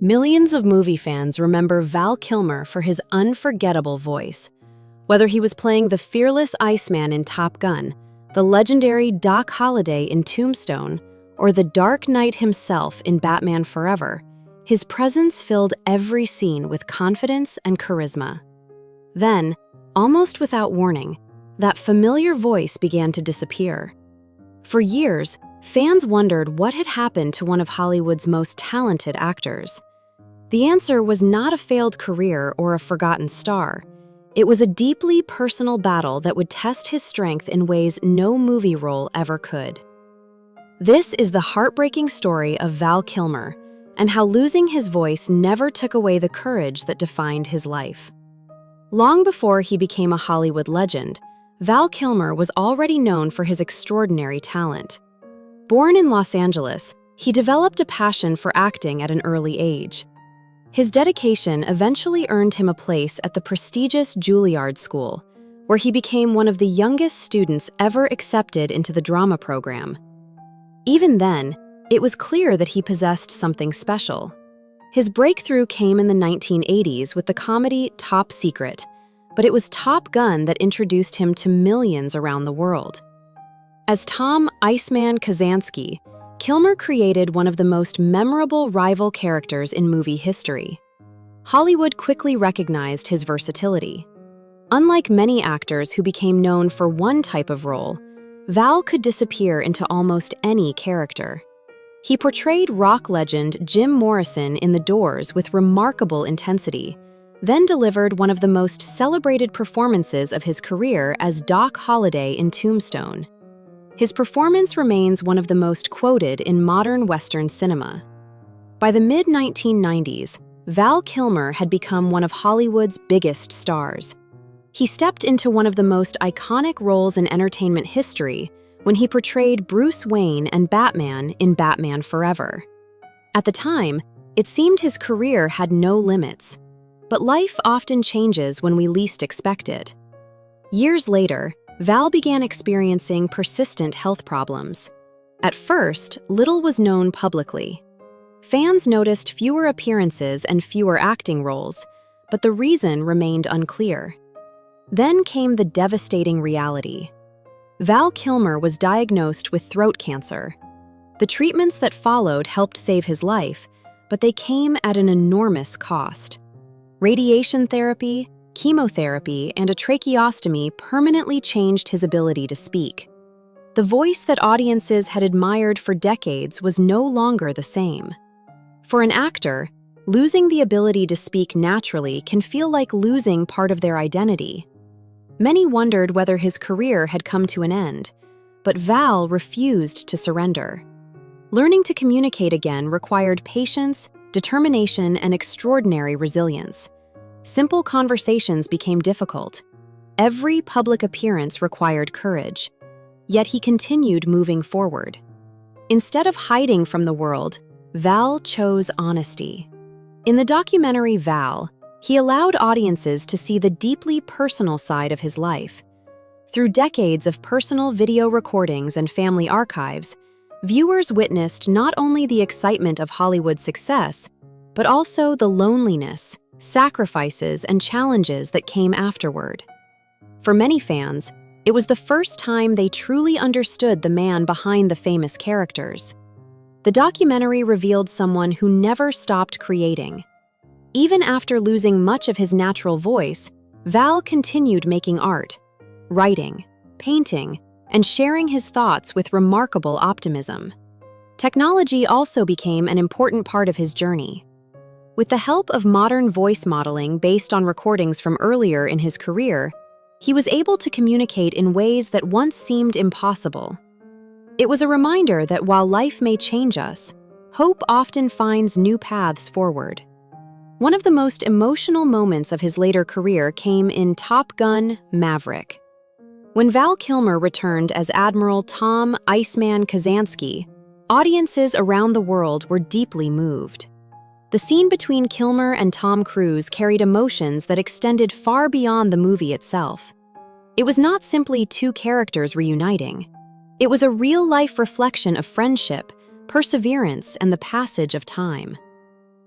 Millions of movie fans remember Val Kilmer for his unforgettable voice. Whether he was playing the fearless Iceman in Top Gun, the legendary Doc Holliday in Tombstone, or the Dark Knight himself in Batman Forever, his presence filled every scene with confidence and charisma. Then, almost without warning, that familiar voice began to disappear. For years, fans wondered what had happened to one of Hollywood's most talented actors. The answer was not a failed career or a forgotten star. It was a deeply personal battle that would test his strength in ways no movie role ever could. This is the heartbreaking story of Val Kilmer and how losing his voice never took away the courage that defined his life. Long before he became a Hollywood legend, Val Kilmer was already known for his extraordinary talent. Born in Los Angeles, he developed a passion for acting at an early age. His dedication eventually earned him a place at the prestigious Juilliard School, where he became one of the youngest students ever accepted into the drama program. Even then, it was clear that he possessed something special. His breakthrough came in the 1980s with the comedy Top Secret, but it was Top Gun that introduced him to millions around the world. As Tom "Iceman" Kazansky, Kilmer created one of the most memorable rival characters in movie history. Hollywood quickly recognized his versatility. Unlike many actors who became known for one type of role, Val could disappear into almost any character. He portrayed rock legend Jim Morrison in The Doors with remarkable intensity, then delivered one of the most celebrated performances of his career as Doc Holliday in Tombstone. His performance remains one of the most quoted in modern Western cinema. By the mid-1990s, Val Kilmer had become one of Hollywood's biggest stars. He stepped into one of the most iconic roles in entertainment history when he portrayed Bruce Wayne and Batman in Batman Forever. At the time, it seemed his career had no limits, but life often changes when we least expect it. Years later, Val began experiencing persistent health problems. At first, little was known publicly. Fans noticed fewer appearances and fewer acting roles, but the reason remained unclear. Then came the devastating reality. Val Kilmer was diagnosed with throat cancer. The treatments that followed helped save his life, but they came at an enormous cost. Radiation therapy, chemotherapy, and a tracheostomy permanently changed his ability to speak. The voice that audiences had admired for decades was no longer the same. For an actor, losing the ability to speak naturally can feel like losing part of their identity. Many wondered whether his career had come to an end, but Val refused to surrender. Learning to communicate again required patience, determination, and extraordinary resilience. Simple conversations became difficult. Every public appearance required courage. Yet he continued moving forward. Instead of hiding from the world, Val chose honesty. In the documentary Val, he allowed audiences to see the deeply personal side of his life. Through decades of personal video recordings and family archives, viewers witnessed not only the excitement of Hollywood success, but also the loneliness, sacrifices, and challenges that came afterward. For many fans, it was the first time they truly understood the man behind the famous characters. The documentary revealed someone who never stopped creating. Even after losing much of his natural voice, Val continued making art, writing, painting, and sharing his thoughts with remarkable optimism. Technology also became an important part of his journey. With the help of modern voice modeling based on recordings from earlier in his career, he was able to communicate in ways that once seemed impossible. It was a reminder that while life may change us, hope often finds new paths forward. One of the most emotional moments of his later career came in Top Gun: Maverick. When Val Kilmer returned as Admiral Tom "Iceman" Kazansky, audiences around the world were deeply moved. The scene between Kilmer and Tom Cruise carried emotions that extended far beyond the movie itself. It was not simply two characters reuniting. It was a real-life reflection of friendship, perseverance, and the passage of time.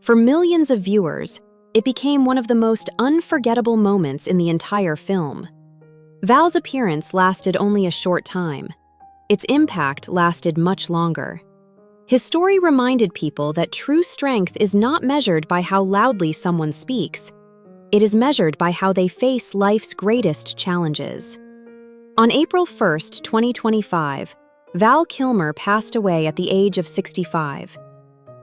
For millions of viewers, it became one of the most unforgettable moments in the entire film. Val's appearance lasted only a short time. Its impact lasted much longer. His story reminded people that true strength is not measured by how loudly someone speaks. It is measured by how they face life's greatest challenges. On April 1st, 2025, Val Kilmer passed away at the age of 65.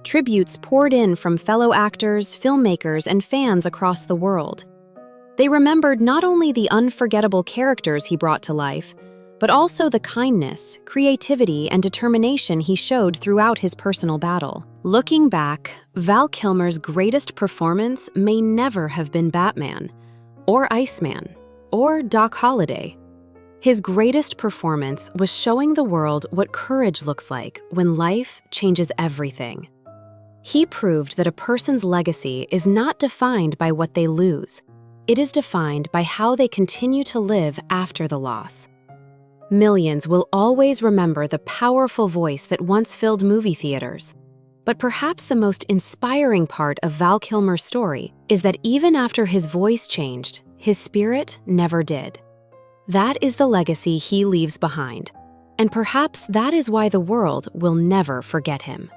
Tributes poured in from fellow actors, filmmakers, and fans across the world. They remembered not only the unforgettable characters he brought to life, but also the kindness, creativity, and determination he showed throughout his personal battle. Looking back, Val Kilmer's greatest performance may never have been Batman, or Iceman, or Doc Holliday. His greatest performance was showing the world what courage looks like when life changes everything. He proved that a person's legacy is not defined by what they lose. It is defined by how they continue to live after the loss. Millions will always remember the powerful voice that once filled movie theaters. But perhaps the most inspiring part of Val Kilmer's story is that even after his voice changed, his spirit never did. That is the legacy he leaves behind, and perhaps that is why the world will never forget him.